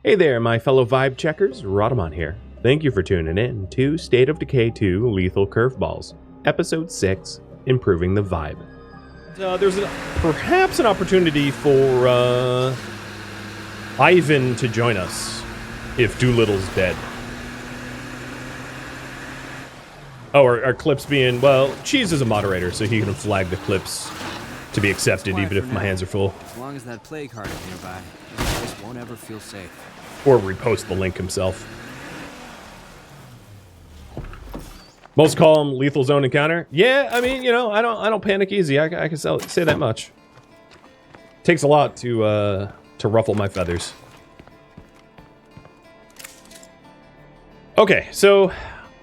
Hey there, my fellow vibe checkers, Rhadamant here. Thank you for tuning in to State of Decay 2 Lethal Curveballs, Episode 6, Improving the Vibe. There's perhaps an opportunity for Ivan to join us if Doolittle's dead. Oh, are clips being... Well, Cheese is a moderator, so he can flag the clips to be accepted even if my hands are full. As long as that plague heart is nearby, this place won't ever feel safe. Or repost the link himself. Most call him lethal zone encounter. Yeah, I mean, you know, I don't panic easy. I can say that much. Takes a lot to ruffle my feathers. Okay, so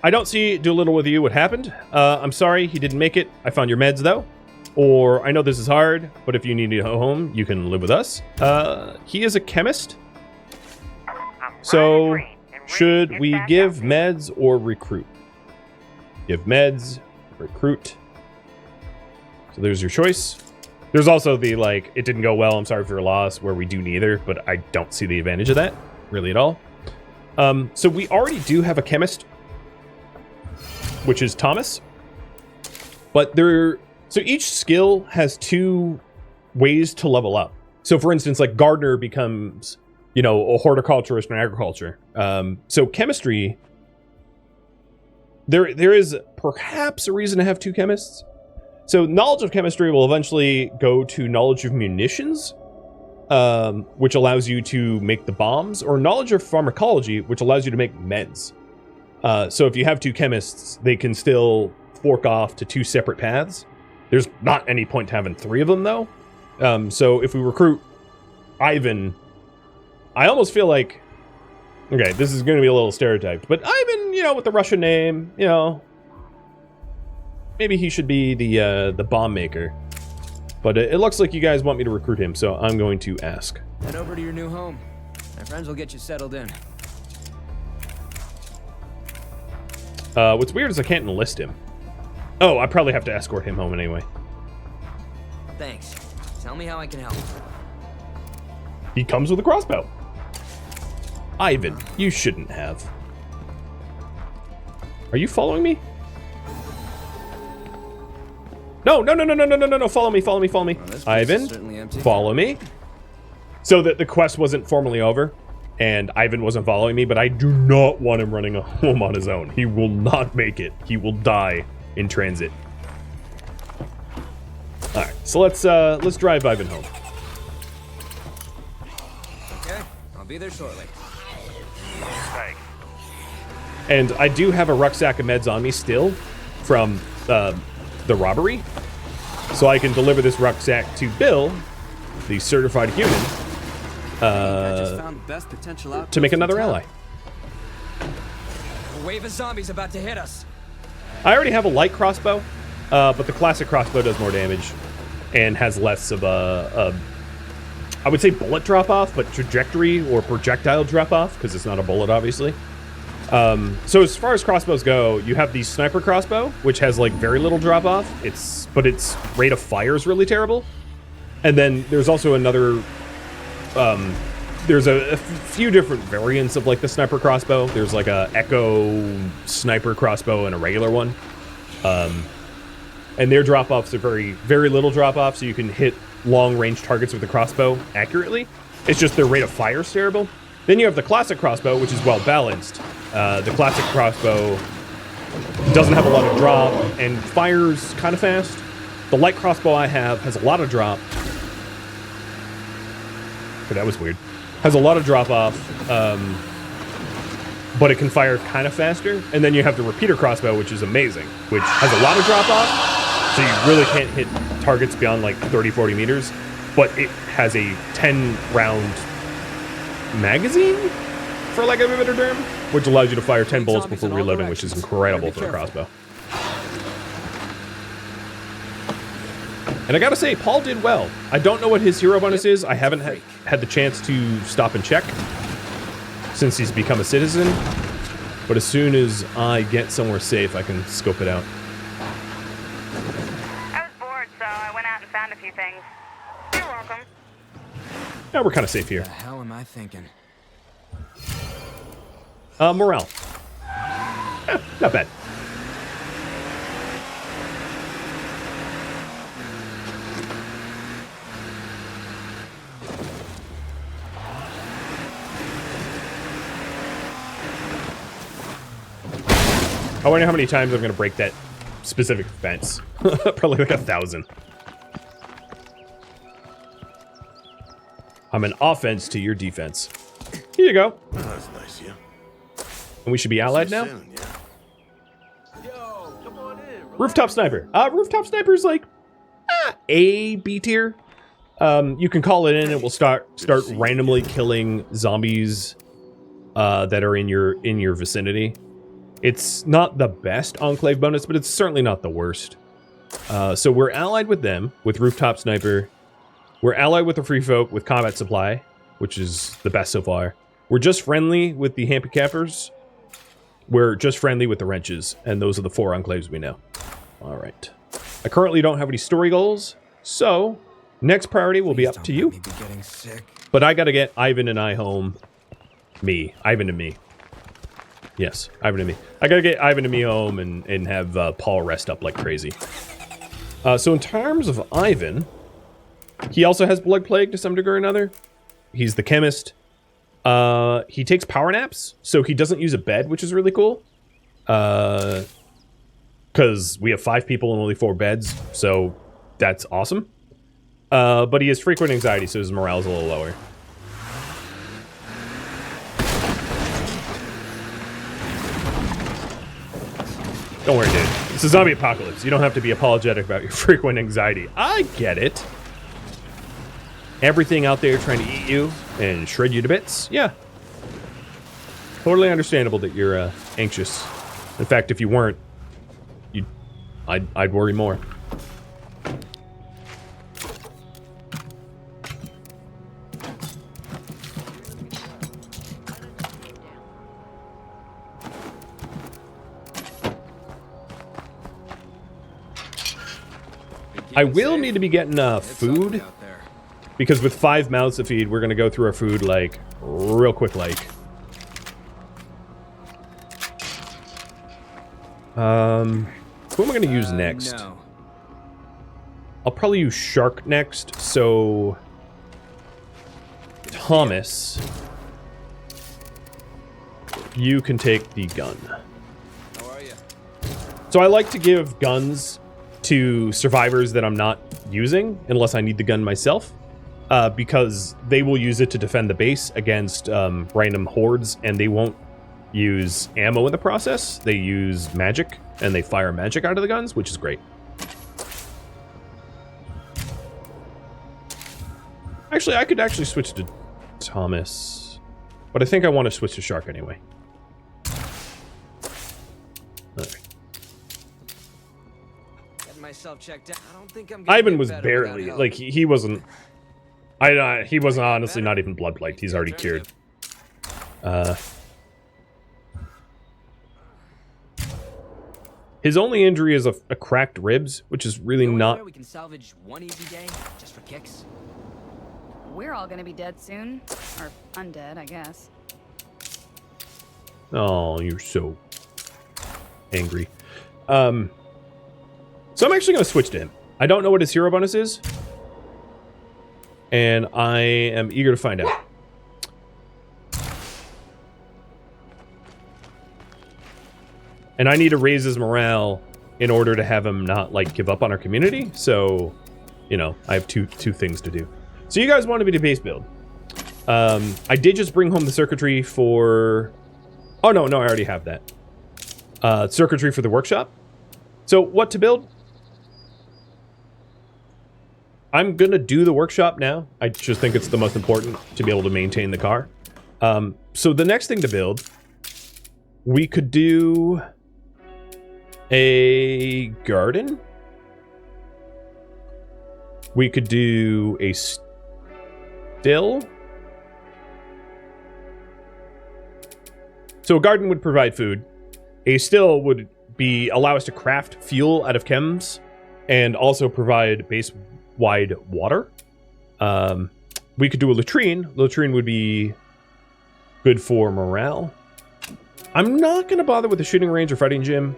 I don't see Doolittle with you. What happened? I'm sorry he didn't make it. I found your meds though. Or I know this is hard, but if you need to go home, you can live with us. He is a chemist. So, should we give meds or recruit? Give meds, recruit. So there's your choice. There's also the, like, it didn't go well, I'm sorry for your loss, where we do neither, but I don't see the advantage of that, really at all. So we already do have a chemist, which is Thomas. But so each skill has two ways to level up. So for instance, like gardener becomes... you know, a horticulturist and agriculture. So chemistry, there is perhaps a reason to have two chemists. So knowledge of chemistry will eventually go to knowledge of munitions, which allows you to make the bombs, or knowledge of pharmacology, which allows you to make meds. So if you have two chemists, they can still fork off to two separate paths. There's not any point to having three of them, though. So if we recruit Ivan... I almost feel like, okay, this is going to be a little stereotyped, but Ivan, you know, with the Russian name, you know, maybe he should be the bomb maker. But it looks like you guys want me to recruit him, so I'm going to ask. Head over to your new home. My friends will get you settled in. What's weird is I can't enlist him. Oh, I probably have to escort him home anyway. Thanks. Tell me how I can help. He comes with a crossbow. Ivan, you shouldn't have. Are you following me? No, follow me. Well, Ivan, follow me. So that the quest wasn't formally over, and Ivan wasn't following me, but I do not want him running home on his own. He will not make it. He will die in transit. Alright, so let's drive Ivan home. Okay, I'll be there shortly. And I do have a rucksack of meds on me still from the robbery. So I can deliver this rucksack to Bill, the certified human, to make another ally. A wave of zombies about to hit us. I already have a light crossbow, but the classic crossbow does more damage and has less of a I would say bullet drop-off, but trajectory or projectile drop-off, because it's not a bullet, obviously. So as far as crossbows go, you have the sniper crossbow, which has like very little drop-off. But its rate of fire is really terrible. And then there's also another... there's a few different variants of like the sniper crossbow. There's like a echo sniper crossbow and a regular one. And their drop-offs are very, very little drop-off, so you can hit long-range targets with the crossbow accurately. It's just their rate of fire is terrible. Then you have the classic crossbow, which is well-balanced. The classic crossbow doesn't have a lot of drop and fires kind of fast. The light crossbow I have has a lot of drop. Okay, that was weird. Has a lot of drop-off, but it can fire kind of faster. And then you have the repeater crossbow, which is amazing, which has a lot of drop-off. So you really can't hit targets beyond like 30, 40 meters, but it has a 10-round magazine, for lack of a better term, which allows you to fire 10 bullets before reloading, which is incredible for a crossbow. And I gotta say, Paul did well. I don't know what his hero bonus is. I haven't had the chance to stop and check since he's become a citizen, but as soon as I get somewhere safe, I can scope it out. Found a few things. You're welcome. Yeah, we're kind of safe here. What the hell am I thinking? Morale. Not bad. I wonder how many times I'm going to break that specific fence. Probably like 1,000. I'm an offense to your defense. Here you go. Oh, that's nice, yeah. And we should be allied now? Soon, yeah. Yo, come on in. Rooftop Sniper. Rooftop Sniper is like A, B tier. You can call it in. It will start randomly killing zombies that are in your vicinity. It's not the best enclave bonus, but it's certainly not the worst. So we're allied with them, with Rooftop Sniper. We're allied with the Free Folk with Combat Supply, which is the best so far. We're just friendly with the Handicappers. We're just friendly with the Wrenches, and those are the 4 enclaves we know. All right. I currently don't have any story goals, so next priority will be up to you. But I gotta get Ivan and I home. Ivan and me. Yes, Ivan and me. I gotta get Ivan and me home and have Paul rest up like crazy. So in terms of Ivan, he also has Blood Plague to some degree or another. He's the chemist. He takes power naps, so he doesn't use a bed, which is really cool. Because we have 5 people and only 4 beds, so that's awesome. But he has frequent anxiety, so his morale's a little lower. Don't worry, dude. It's a zombie apocalypse. You don't have to be apologetic about your frequent anxiety. I get it. Everything out there trying to eat you and shred you to bits. Yeah. Totally understandable that you're anxious. In fact, if you weren't, I'd worry more. I will need to be getting food, because with 5 mouths to feed, we're gonna go through our food like real quick. Like, who am I gonna use next? No. I'll probably use Shark next. So Thomas, you can take the gun. How are you? So I like to give guns to survivors that I'm not using unless I need the gun myself, because they will use it to defend the base against random hordes, and they won't use ammo in the process. They use magic, and they fire magic out of the guns, which is great. Actually, I could actually switch to Thomas, but I think I want to switch to Shark anyway. Alright. Myself checked out. I don't think I'm Ivan was barely, like, he wasn't, he wasn't honestly not even blood plagued. He's already cured. His only injury is a cracked ribs, which is really not. We can salvage one easy day just for kicks. We're all gonna be dead soon. Or undead, I guess. Oh, you're so angry. So I'm actually going to switch to him. I don't know what his hero bonus is, and I am eager to find out. And I need to raise his morale in order to have him not, like, give up on our community. So, you know, I have two things to do. So you guys wanted me to base build. I did just bring home the circuitry for... Oh, no, I already have that. Circuitry for the workshop. So what to build? I'm going to do the workshop now. I just think it's the most important to be able to maintain the car. So the next thing to build, we could do a garden. We could do a still. So a garden would provide food. A still would allow us to craft fuel out of chems and also provide base-wide water. We could do a latrine. The latrine would be good for morale. I'm not going to bother with the shooting range or fighting gym.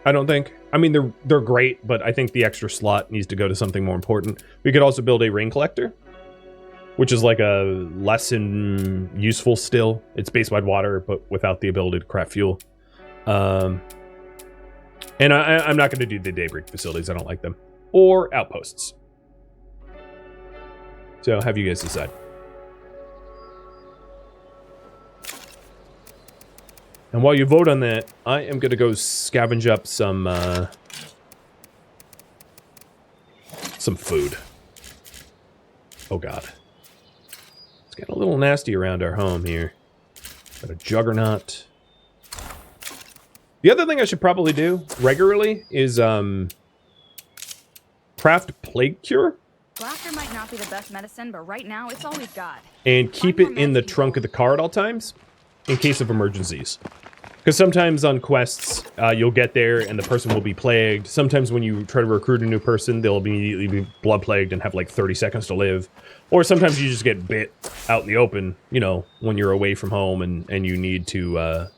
I don't think. I mean, they're great, but I think the extra slot needs to go to something more important. We could also build a rain collector, which is like a lesson useful still. It's base-wide water, but without the ability to craft fuel. And I'm not going to do the daybreak facilities. I don't like them. Or outposts. So have you guys decide. And while you vote on that, I am going to go scavenge up some food. Oh god. It's getting a little nasty around our home here. Got a juggernaut. The other thing I should probably do regularly is craft plague cure. Laughter might not be the best medicine, but right now it's all we've got. And keep it in the trunk of the car at all times in case of emergencies. Because sometimes on quests, you'll get there and the person will be plagued. Sometimes when you try to recruit a new person, they'll immediately be blood plagued and have like 30 seconds to live. Or sometimes you just get bit out in the open, you know, when you're away from home and you need to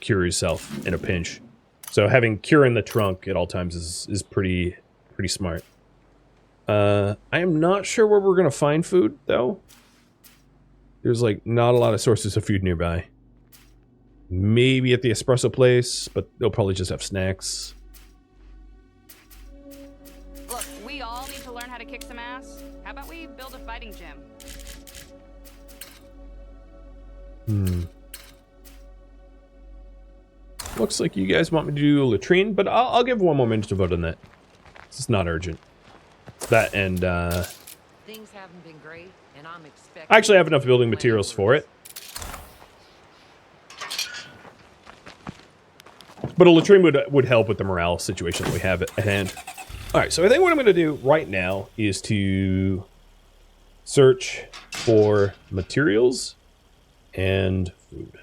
cure yourself in a pinch. So having cure in the trunk at all times is pretty smart. I am not sure where we're going to find food, though. There's like not a lot of sources of food nearby. Maybe at the espresso place, but they'll probably just have snacks. Look, we all need to learn how to kick some ass. How about we build a fighting gym? Looks like you guys want me to do a latrine, but I'll give one more minute to vote on that. It's not urgent. That and, Things haven't been great, and I'm expecting... I actually have enough building materials for it. But a latrine would help with the morale situation that we have at hand. Alright, so I think what I'm going to do right now is to search for materials and food.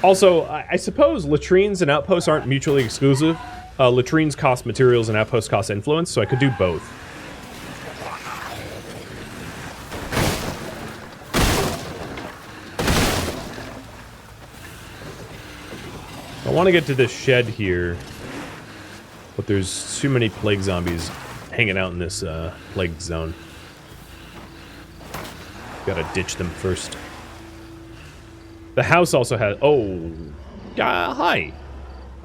Also, I suppose latrines and outposts aren't mutually exclusive. Latrines cost materials and outposts cost influence, so I could do both. I want to get to this shed here, but there's too many plague zombies hanging out in this plague zone. Gotta ditch them first. The house also has... Oh. Hi.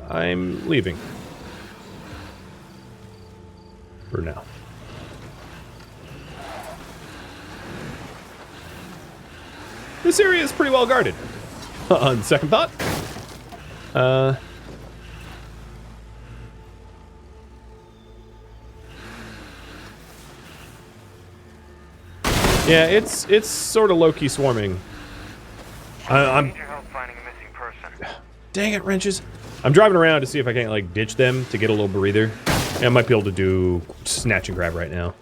I'm leaving. For now. This area is pretty well guarded. On second thought. Yeah, it's sort of low-key swarming. I'm Need your help finding a missing person. Dang it, wrenches. I'm driving around to see if I can't, like, ditch them to get a little breather. And I might be able to do snatch and grab right now.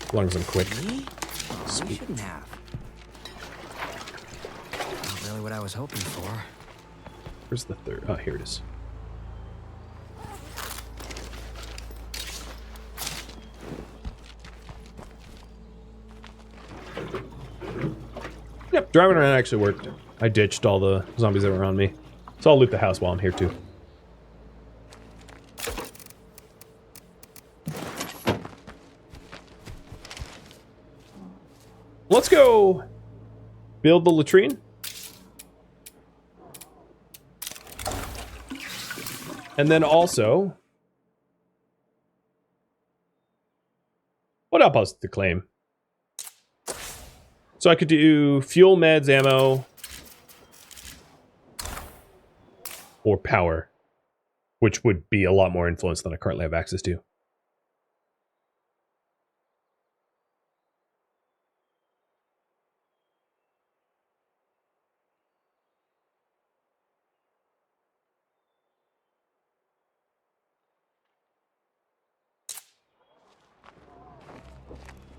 As long as I'm quick. Me? Oh, we shouldn't have. Not really what I was hoping for. Where's the third? Oh, here it is. Yep, driving around actually worked. I ditched all the zombies that were on me. So I'll loot the house while I'm here too. Let's go build the latrine. And then also... What outpost to claim? So I could do fuel, meds, ammo, or power, which would be a lot more influence than I currently have access to.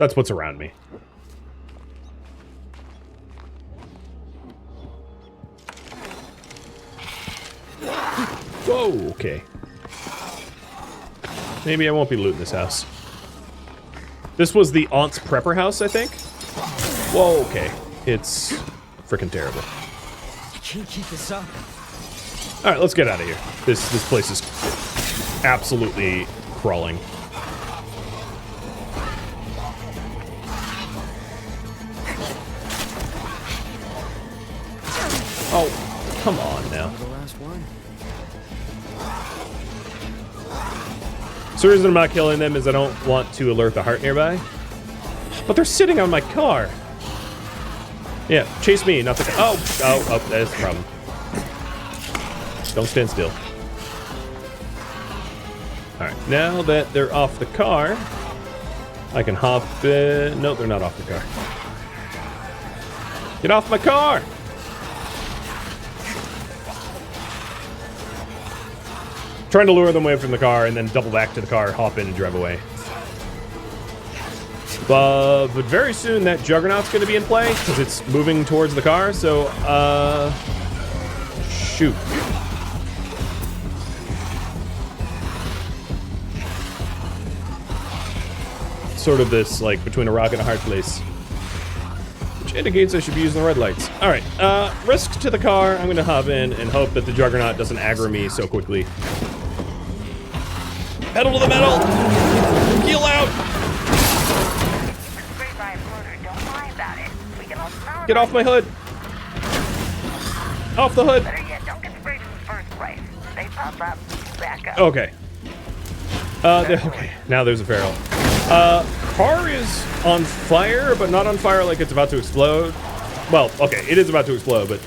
That's what's around me. Whoa, okay. Maybe I won't be looting this house. This was the aunt's prepper house, I think. Whoa, okay. It's freaking terrible. I can't keep this up. All right, let's get out of here. This place is absolutely crawling. Oh, come on now. The last one. So the reason I'm not killing them is I don't want to alert the heart nearby. But they're sitting on my car. Yeah, chase me, not the car. Oh, that's the problem. Don't stand still. Alright, now that they're off the car, I can hop in. No, they're not off the car. Get off my car! Trying to lure them away from the car and then double back to the car, hop in and drive away. But very soon that Juggernaut's going to be in play because it's moving towards the car, so, shoot. Sort of this, like, between a rock and a hard place. Which indicates I should be using the red lights. Alright, risk to the car. I'm going to hop in and hope that the Juggernaut doesn't aggro me so quickly. Pedal to the metal! Heel out! Get off my hood! Off the hood! Okay. Okay, now there's a feral. Car is on fire, but not on fire like it's about to explode. Well, okay, it is about to explode, but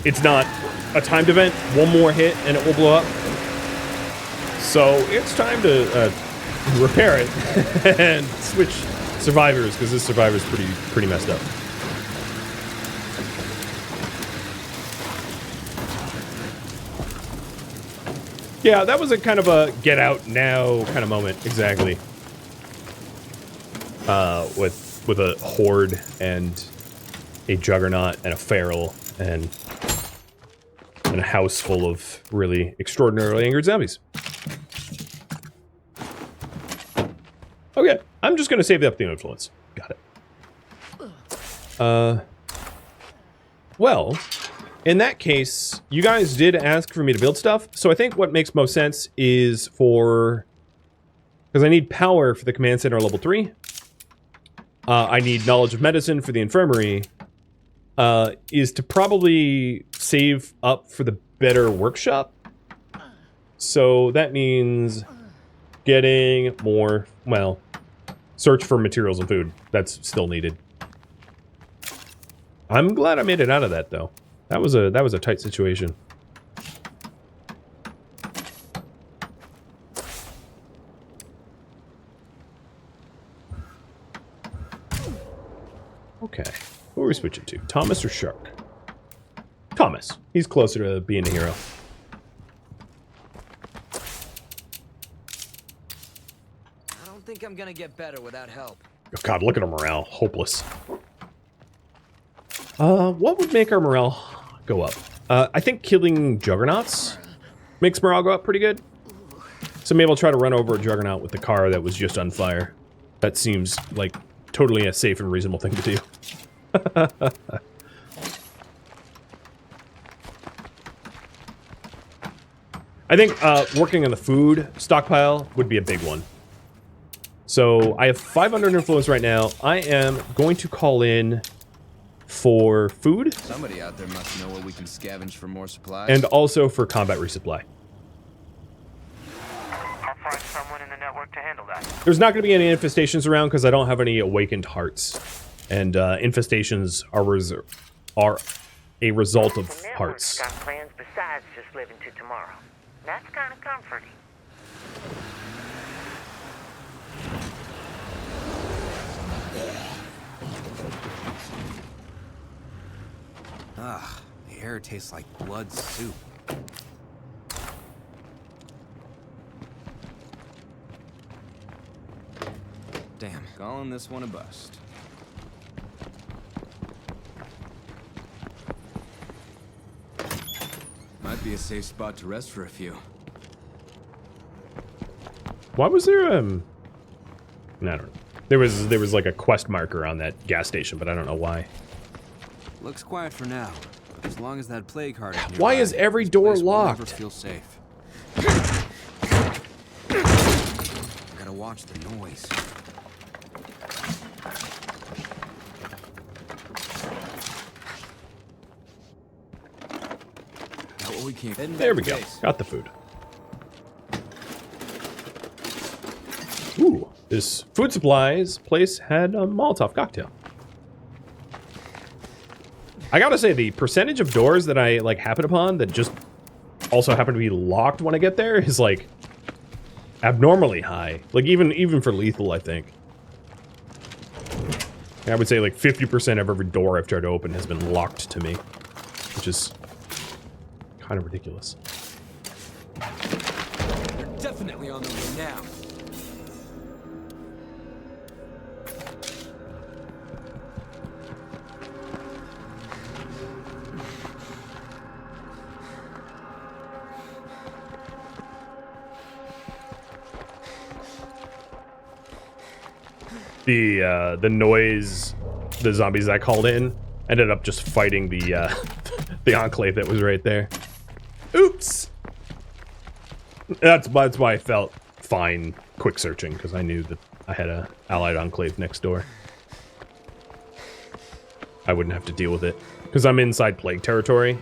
it's not a timed event. One more hit and it will blow up. So it's time to repair it and switch survivors, because this survivor's pretty messed up. Yeah, that was a kind of a get out now kind of moment, exactly. With a horde and a Juggernaut and a feral and a house full of really extraordinarily angered zombies. Okay, I'm just gonna save up the influence. Got it. Well, in that case, you guys did ask for me to build stuff, so I think what makes most sense is for... because I need power for the command center level 3. I need knowledge of medicine for the infirmary. Is to probably save up for the better workshop. So that means getting more, well, search for materials and food. That's still needed. I'm glad I made it out of that though. That was a tight situation. Okay. Who are we switching to? Thomas or Shark? Thomas. He's closer to being a hero. I don't think I'm gonna get better without help. Oh god, look at our morale. Hopeless. What would make our morale go up? I think killing Juggernauts makes morale go up pretty good. So maybe I'll try to run over a Juggernaut with the car that was just on fire. That seems like totally a safe and reasonable thing to do. I think working on the food stockpile would be a big one. So I have 500 influence right now. I am going to call in for food. Somebody out there must know where we can scavenge for more supplies. And also for combat resupply. I'll find someone in the network to handle that. There's not going to be any infestations around because I don't have any awakened hearts. And infestations are a result of The network's hearts. got plans besides just living to tomorrow. That's kind of comforting. Ah, the air tastes like blood soup. Damn, calling this one a bust. Might be a safe spot to rest for a few. Why was there I don't know. There was like a quest marker on that gas station, but I don't know why. Looks quiet for now, but as long as that plague heart is nearby, Why is every this door place will locked? never feel safe. Gotta watch the noise. No, we can't. There we go. Got the food. Ooh, this food supplies place had a Molotov cocktail. I gotta say, the percentage of doors that I like happen upon that just also happen to be locked when I get there is like abnormally high. Like even for lethal, I think. I would say like 50% of every door I've tried to open has been locked to me, which is kind of ridiculous. They're definitely on their way now. The noise the zombies I called in ended up just fighting the the enclave that was right there. Oops. That's why I felt fine quick searching, because I knew that I had a allied enclave next door. I wouldn't have to deal with it because I'm inside plague territory,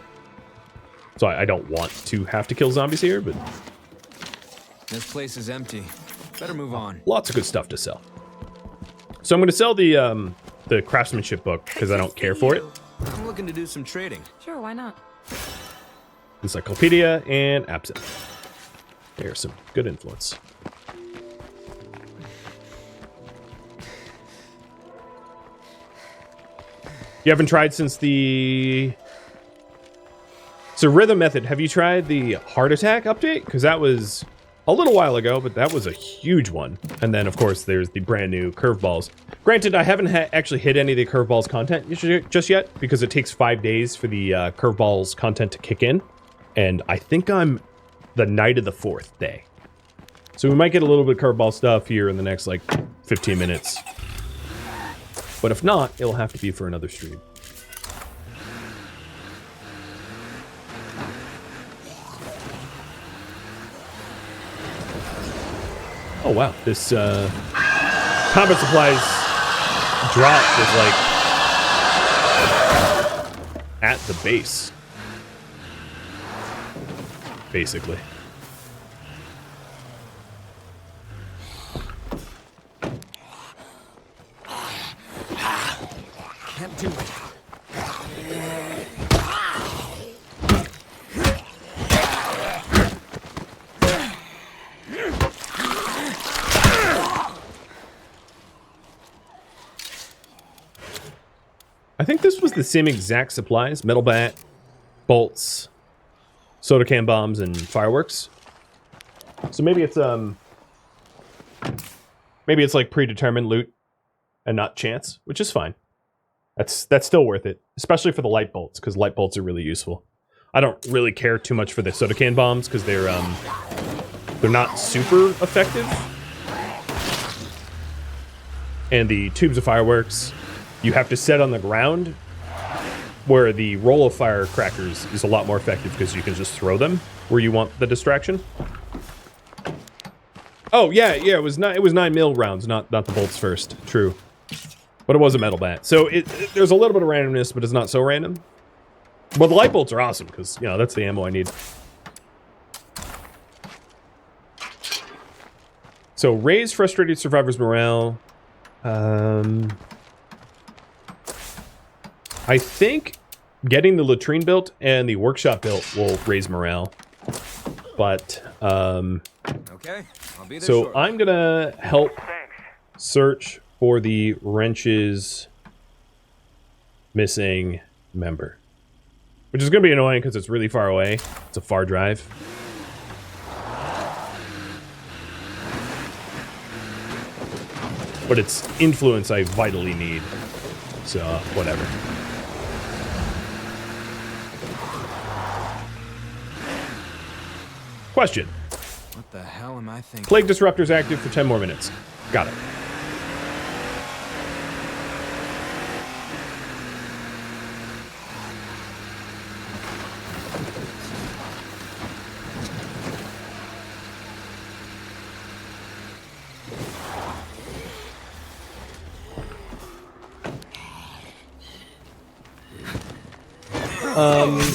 so I don't want to have to kill zombies here. But This place is empty. Better move on. lots of good stuff to sell. So I'm going to sell the craftsmanship book because I don't care for it. I'm looking to do some trading. Sure, why not? Encyclopedia and absinthe. There's some good influence. You haven't tried since the... So Rhythm Method, have you tried the Heart Attack update? Because that was a little while ago, but that was a huge one. And then, of course, there's the brand new Curveballs. Granted, I haven't actually hit any of the Curveballs content just yet, because it takes 5 days for the Curveballs content to kick in. And I think I'm the night of the 4th day. So we might get a little bit of Curveball stuff here in the next, like, 15 minutes. But if not, it'll have to be for another stream. Oh wow, this combat supplies drop is like at the base, basically. Can't do it. I think this was the same exact supplies: metal bat, bolts, soda can bombs, and fireworks. So maybe it's like predetermined loot and not chance, which is fine. That's still worth it, especially for the light bolts, because light bolts are really useful. I don't really care too much for the soda can bombs because they're not super effective, and the tubes of fireworks you have to set on the ground, where the roll of firecrackers is a lot more effective because you can just throw them where you want the distraction. Oh yeah, it was 9 mil rounds, not the bolts first. True, but it was a metal bat, so there's a little bit of randomness, but it's not so random. But the light bolts are awesome because that's the ammo I need. So raise frustrated survivors' morale. I think getting the latrine built and the workshop built will raise morale. But, Okay, I'll be there so shortly. I'm gonna help search for the wrench's missing member. Which is gonna be annoying because it's really far away. It's a far drive. but its influence I vitally need. So, whatever. Question. What the hell am I thinking? Plague Disruptor's active for 10 more minutes. Got it.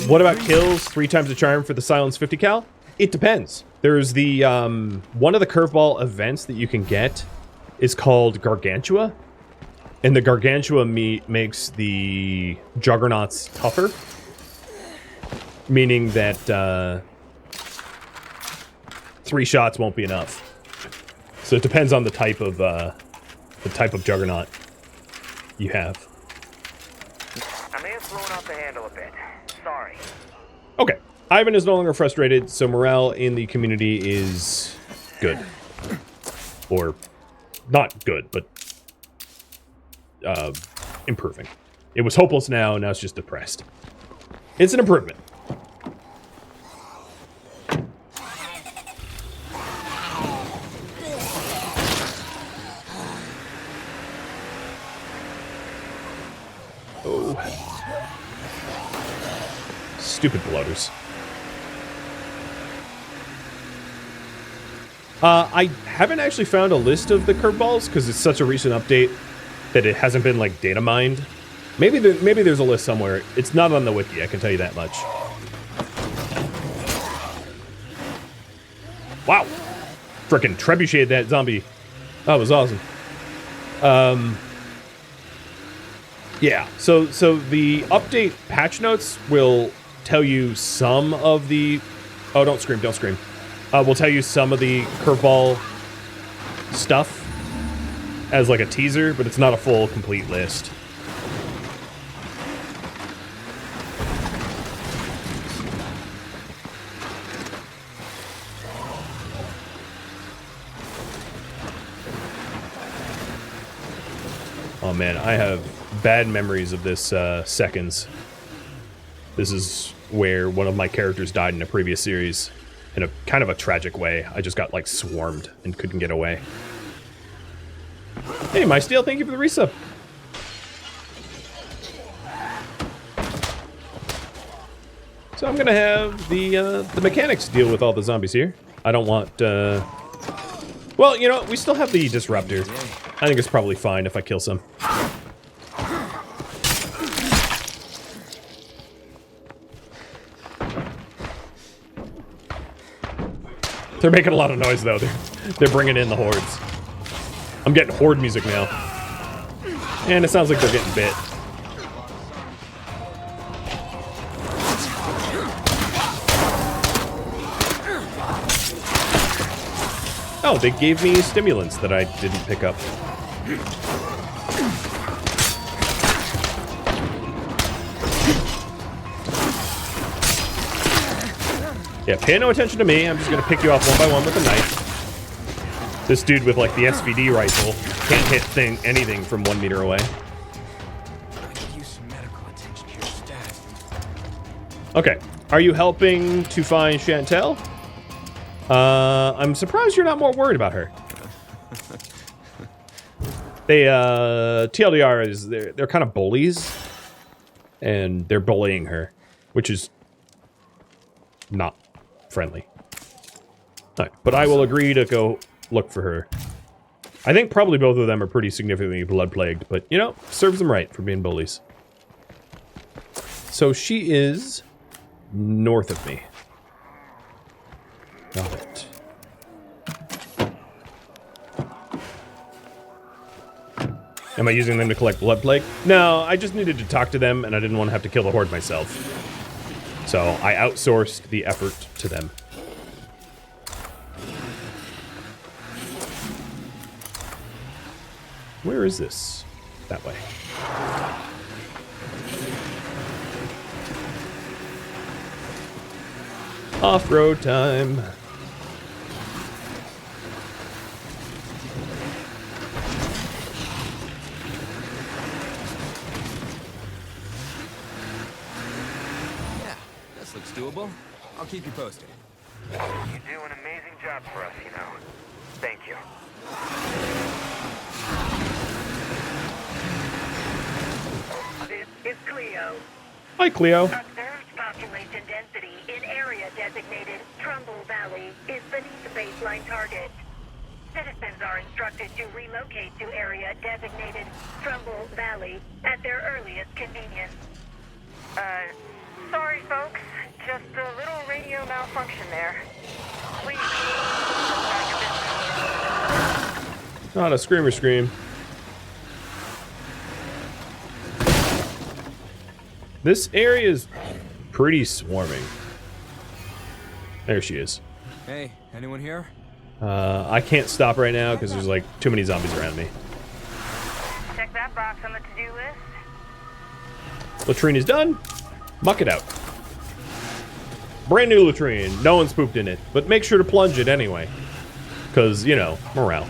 What about kills? 3 times the charm for the silence 50 cal? It depends. There's the, one of the curveball events that you can get is called Gargantua. And the Gargantua makes the Juggernauts tougher. Meaning that, 3 shots won't be enough. So it depends on the type of Juggernaut you have. I may have blown off the handle a bit. Sorry. Okay. Ivan is no longer frustrated, so morale in the community is good. Or not good, but improving. It was hopeless now it's just depressed. It's an improvement. Oh. Stupid bloaters. I haven't actually found a list of the curveballs because it's such a recent update that it hasn't been like data mined. Maybe there's a list somewhere. It's not on the wiki, I can tell you that much. Wow. Frickin' trebucheted that zombie. That was awesome. Yeah, so the update patch notes will tell you some of the... Oh, don't scream, don't scream. We'll tell you some of the curveball stuff as like a teaser, but it's not a full, complete list. Oh man, I have bad memories of this seconds. This is where one of my characters died in a previous series. In a kind of a tragic way. I just got like swarmed and couldn't get away. Hey, my steel, thank you for the resub. So I'm gonna have the mechanics deal with all the zombies here. I don't want, well, you know, we still have the disruptor. I think it's probably fine if I kill some. They're making a lot of noise, though. They're bringing in the hordes. I'm getting horde music now. And it sounds like they're getting bit. Oh, they gave me stimulants that I didn't pick up. Yeah, pay no attention to me. I'm just gonna pick you off one by one with a knife. This dude with like the SVD rifle can't hit anything from 1 meter away. I could use some medical attention here, stat. Okay, are you helping to find Chantel? I'm surprised you're not more worried about her. They, TLDR is they're kind of bullies, and they're bullying her, which is not friendly. All right, but I will agree to go look for her. I think probably both of them are pretty significantly blood-plagued, but, you know, serves them right for being bullies. So she is north of me. Got it. Am I using them to collect blood plague? No, I just needed to talk to them, and I didn't want to have to kill the horde myself. So I outsourced the effort to them. Where is this? That way. Off-road time. I'll keep you posted. You do an amazing job for us, you know. Thank you. This is Cleo. Hi, Cleo. Observed population density in area designated Trumbull Valley is beneath the baseline target. Citizens are instructed to relocate to area designated Trumbull Valley at their earliest convenience. Sorry, folks. Just a little radio malfunction there. Please, back your business. Not a screamer scream. This area is pretty swarming. There she is. Hey, anyone here? I can't stop right now because there's like too many zombies around me. Check that box on the to-do list. Latrine is done. Muck it out. Brand new latrine. No one's pooped in it, but make sure to plunge it anyway. Because, you know, morale.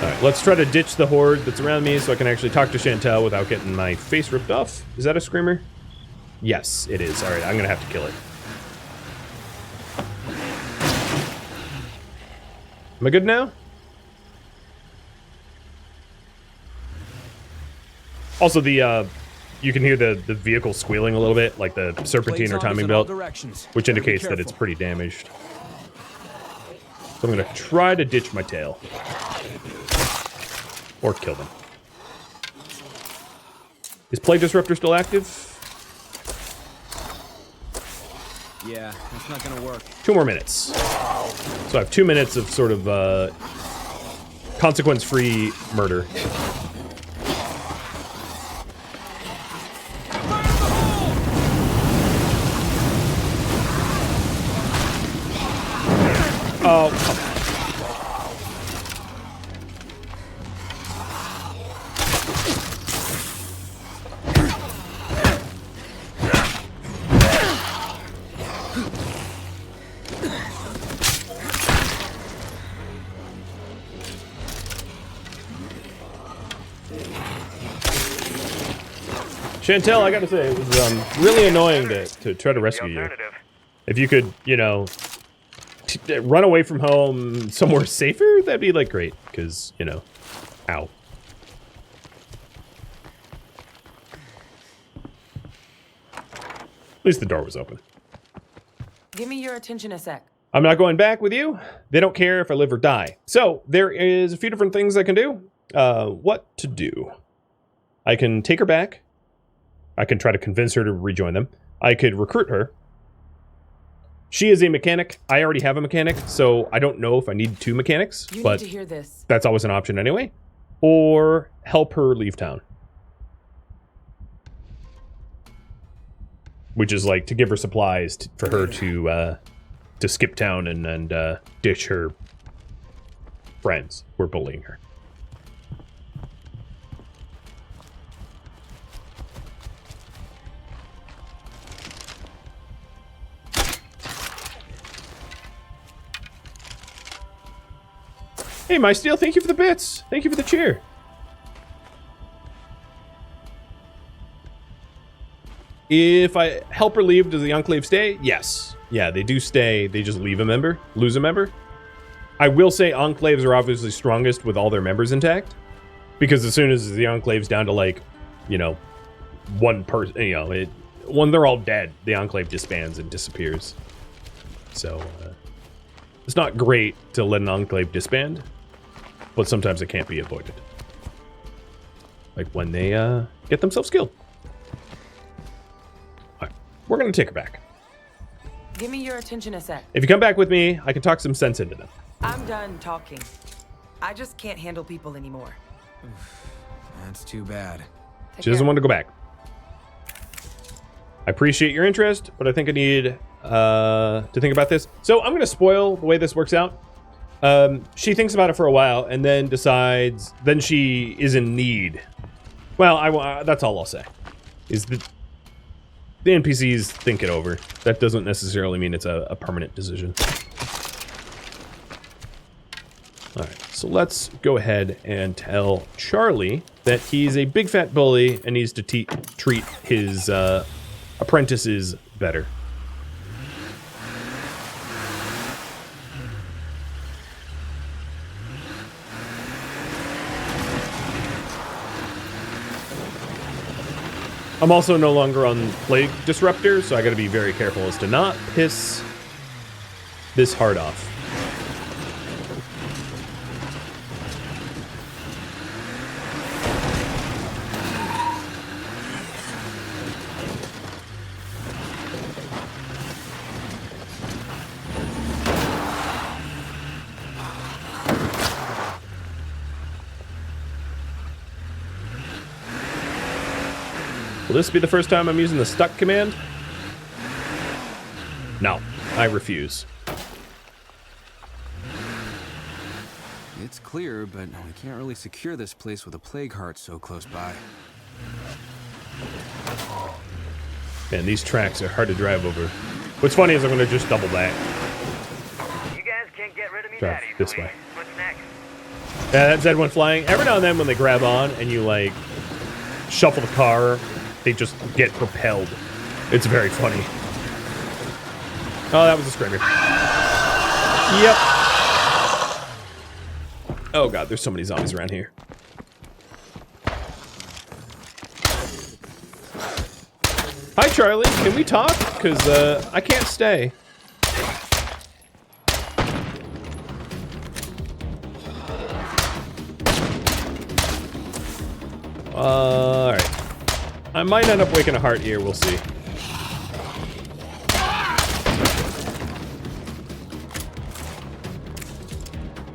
Alright, let's try to ditch the horde that's around me so I can actually talk to Chantel without getting my face ripped off. Is that a screamer? Yes, it is. Alright, I'm gonna have to kill it. Am I good now? Also, the you can hear the vehicle squealing a little bit, like the serpentine or timing belt, which indicates that it's pretty damaged. So I'm gonna try to ditch my tail. Or kill them. Is Plague Disruptor still active? Yeah, that's not gonna work. 2 more minutes. So I have 2 minutes of sort of consequence-free murder. Oh, come on. Chantel, I gotta say, it was really annoying to try to rescue you. If you could, you know, run away from home somewhere safer, that'd be, like, great. Because, you know, ow. At least the door was open. Give me your attention a sec. I'm not going back with you. They don't care if I live or die. So, there is a few different things I can do. What to do? I can take her back. I can try to convince her to rejoin them. I could recruit her. She is a mechanic. I already have a mechanic, so I don't know if I need 2 mechanics. You but need to hear this. That's always an option anyway. Or help her leave town. Which is like to give her supplies for her to skip town and ditch her friends who are bullying her. Hey, My Steel, thank you for the bits. Thank you for the cheer. If I help her leave, does the Enclave stay? Yes. Yeah, they do stay. They just leave a member, lose a member. I will say Enclaves are obviously strongest with all their members intact. Because as soon as the Enclave's down to, like, you know, one person, you know, when they're all dead, the Enclave disbands and disappears. So, it's not great to let an Enclave disband. But sometimes it can't be avoided. Like when they get themselves killed. Alright, we're gonna take her back. Give me your attention a sec. If you come back with me, I can talk some sense into them. I'm done talking. I just can't handle people anymore. That's too bad. She doesn't want to go back. I appreciate your interest, but I think I need to think about this. So I'm gonna spoil the way this works out. She thinks about it for a while and then decides, then she is in need. Well, that's all I'll say. Is that the NPCs think it over. That doesn't necessarily mean it's a permanent decision. Alright, so let's go ahead and tell Charlie that he's a big fat bully and needs to treat his Apprentice is better. I'm also no longer on Plague Disruptor, so I gotta be very careful as to not piss this heart off. Will this be the first time I'm using the stuck command? No, I refuse. It's clear, but we can't really secure this place with a plague heart so close by. Man, these tracks are hard to drive over. What's funny is I'm gonna just double back. You guys can't get rid of me Drive that easily. this way. What's next? Yeah, that Zed went flying. Every now and then when they grab on and you like shuffle the car, they just get propelled. It's very funny. Oh, that was a screamer. Yep. Oh god, there's so many zombies around here. Hi Charlie, can we talk? Because I can't stay. Alright. I might end up waking a heart here, we'll see.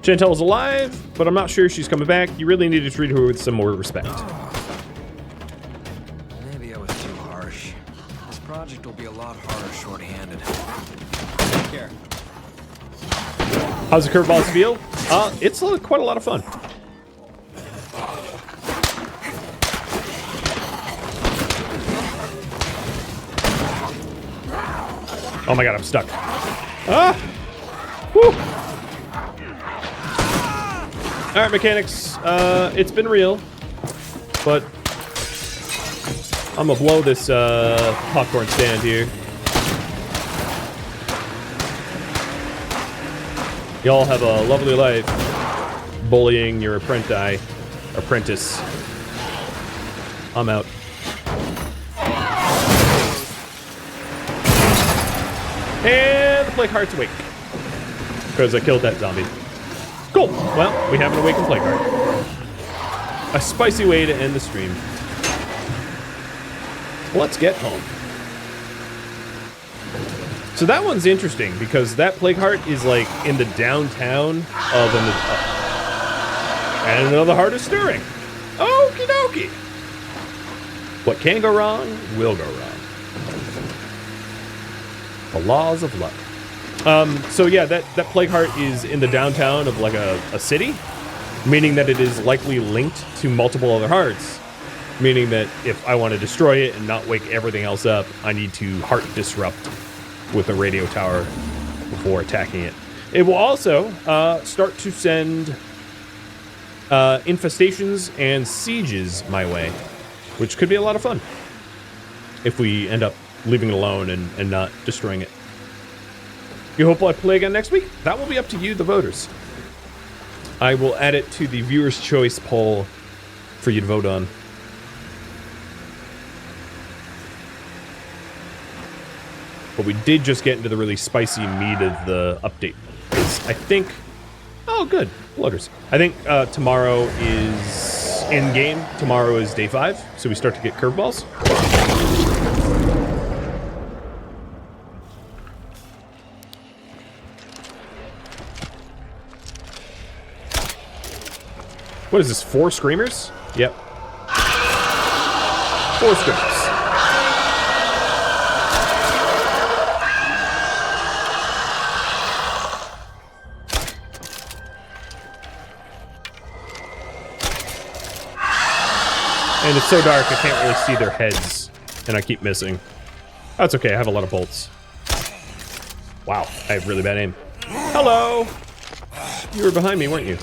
Chantel's alive, but I'm not sure she's coming back. You really need to treat her with some more respect. Maybe I was too harsh. This project will be a lot harder short-handed. Take care. How's the Curveballs feel? It's quite a lot of fun. Oh my god, I'm stuck. Ah! Woo! Alright, mechanics. It's been real. But I'm gonna blow this popcorn stand here. Y'all have a lovely life bullying your apprentice. I'm out. And the plague heart's awake. Because I killed that zombie. Cool. Well, we have an awakened plague heart. A spicy way to end the stream. Let's get home. So that one's interesting because that plague heart is like in the downtown of and another heart is stirring. Okie dokie. What can go wrong will go wrong. The laws of luck. So yeah, that plague heart is in the downtown of like a city, meaning that it is likely linked to multiple other hearts, meaning that if I want to destroy it and not wake everything else up, I need to heart disrupt with a radio tower before attacking it. It will also start to send infestations and sieges my way, which could be a lot of fun if we end up leaving it alone and not destroying it. You hope I play again next week? That will be up to you, the voters. I will add it to the viewer's choice poll for you to vote on. But we did just get into the really spicy meat of the update. I think... Oh, good. Loaders. I think tomorrow is in-game. Tomorrow is day 5, so we start to get curveballs. What is this, 4 screamers? Yep. 4 screamers. And it's so dark I can't really see their heads, and I keep missing. That's okay, I have a lot of bolts. Wow, I have really bad aim. Hello! You were behind me, weren't you?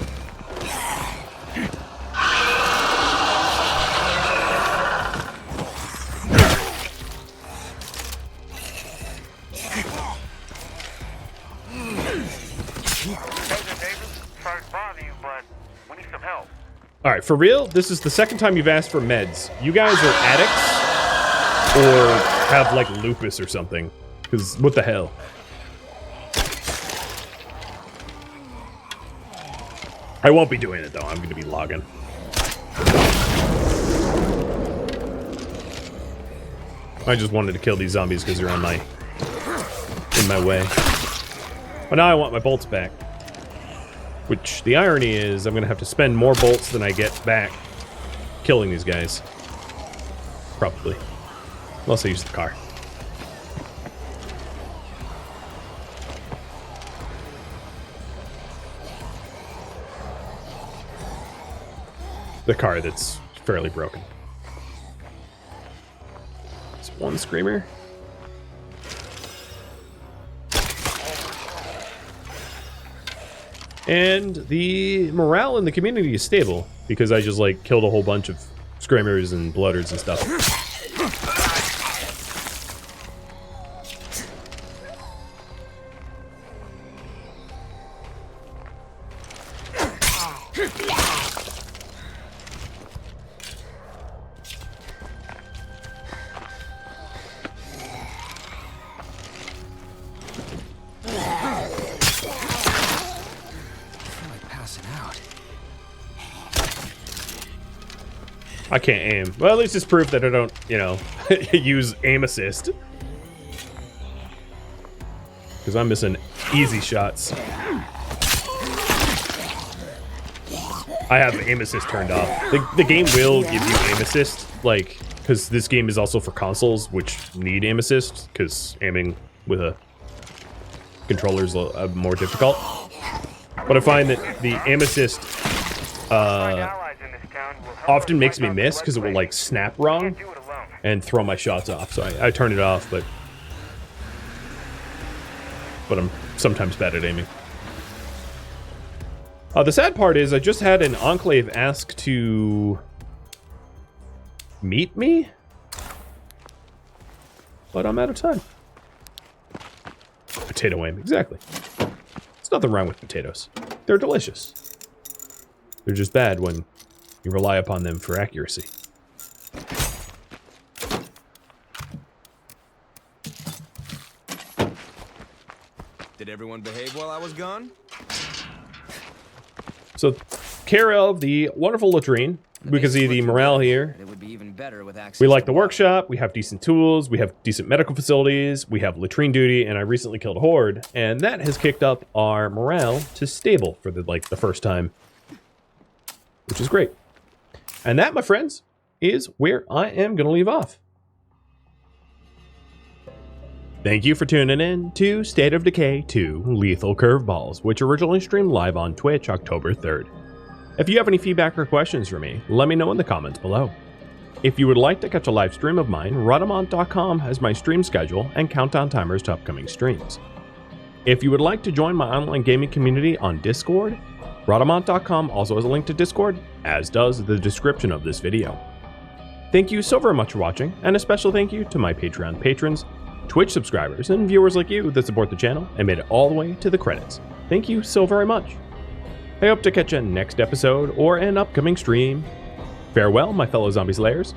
Alright, for real, this is the second time you've asked for meds. You guys are addicts? Or have, like, lupus or something. Because, what the hell? I won't be doing it, though. I'm going to be logging. I just wanted to kill these zombies because they're in my way. But now I want my bolts back. Which, the irony is, I'm going to have to spend more bolts than I get back killing these guys. Probably. Unless I use the car. The car that's fairly broken. There's one screamer. And the morale in the community is stable because I just like killed a whole bunch of screamers and blooders and stuff. I can't aim. Well, at least it's proof that I don't, you know, use aim assist. Because I'm missing easy shots. I have aim assist turned off. The game will give you aim assist, like, because this game is also for consoles, which need aim assist, because aiming with a controller is more difficult. But I find that the aim assist often makes me miss because it will like snap wrong and throw my shots off. So I turn it off, but I'm sometimes bad at aiming. The sad part is I just had an enclave ask to meet me, but I'm out of time. Potato aim, exactly. There's nothing wrong with potatoes. They're delicious. They're just bad when you rely upon them for accuracy. Did everyone behave while I was gone? So, care of the wonderful latrine. We can see the morale here. It would be even better with access We like to the water. workshop, we have decent tools, we have decent medical facilities, we have latrine duty, and I recently killed a horde, and that has kicked up our morale to stable for the first time. Which is great. And that, my friends, is where I am going to leave off. Thank you for tuning in to State of Decay 2 Lethal Curveballs, which originally streamed live on Twitch October 3rd. If you have any feedback or questions for me, let me know in the comments below. If you would like to catch a live stream of mine, Rhadamant.com has my stream schedule and countdown timers to upcoming streams. If you would like to join my online gaming community on Discord, Rhadamant.com also has a link to Discord, as does the description of this video. Thank you so very much for watching, and a special thank you to my Patreon patrons, Twitch subscribers, and viewers like you that support the channel and made it all the way to the credits. Thank you so very much. I hope to catch you next episode or an upcoming stream. Farewell, my fellow zombie slayers.